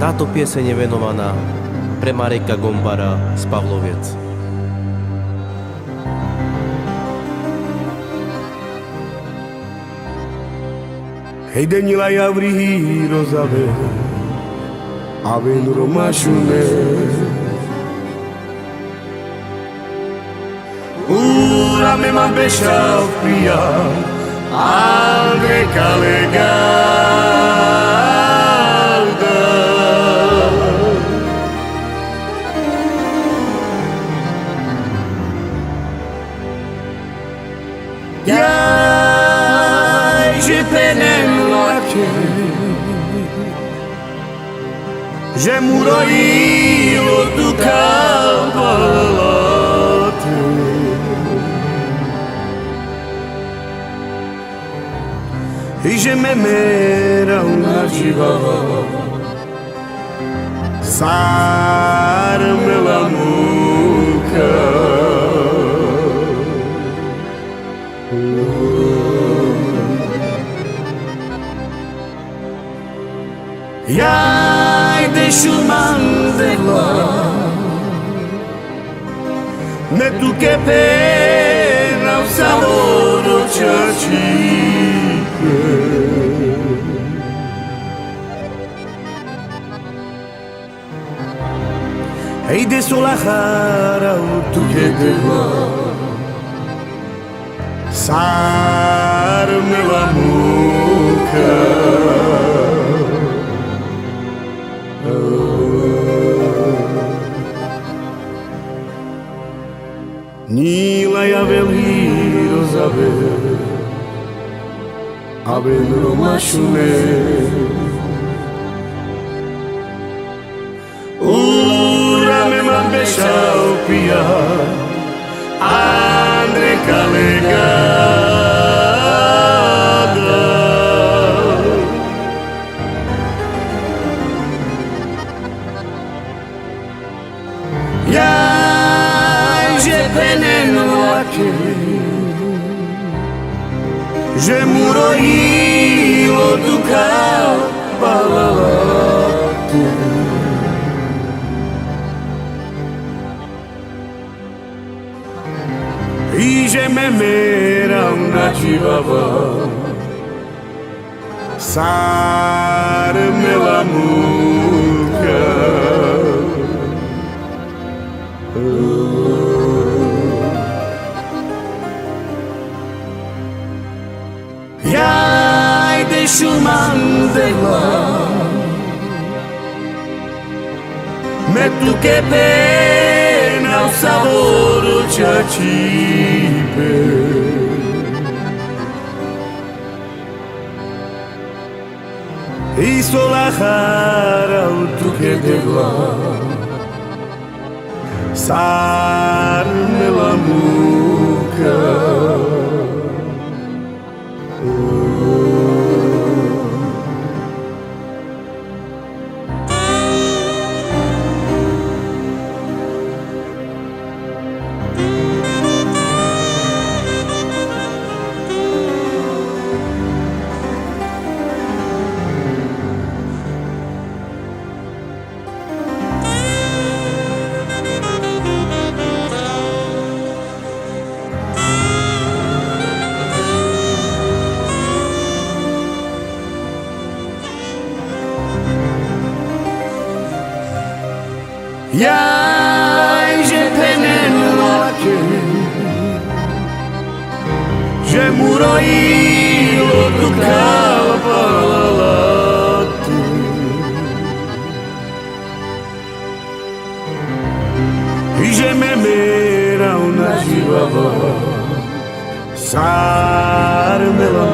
Táto pieseň je venovaná pre Mareka Gombara z Pavloviec. Hei denila javrihi rozave Avenu romașune Ura me ma beșa pia Alde calegada Iai je penem lache Je muroilo tu cavalate E je memera una jivava Sarme la muca Iai de shuman de la Me tu che pena o saboro ciacipe Ei de sola jara o tu che de la Sarme la muca Nila ja veli rozave Aven romašune Ura me man beša opija Andre calegada Je muroilo tu cavalate E je memera una jivava Sarme la muca Iai de shuman de la Me tu che pena o saboro ciacipe E sola jara o tu che de la Sarme la muca Iai je penem lache Je muroilo tu cavalate E je memera una jivava Sarme la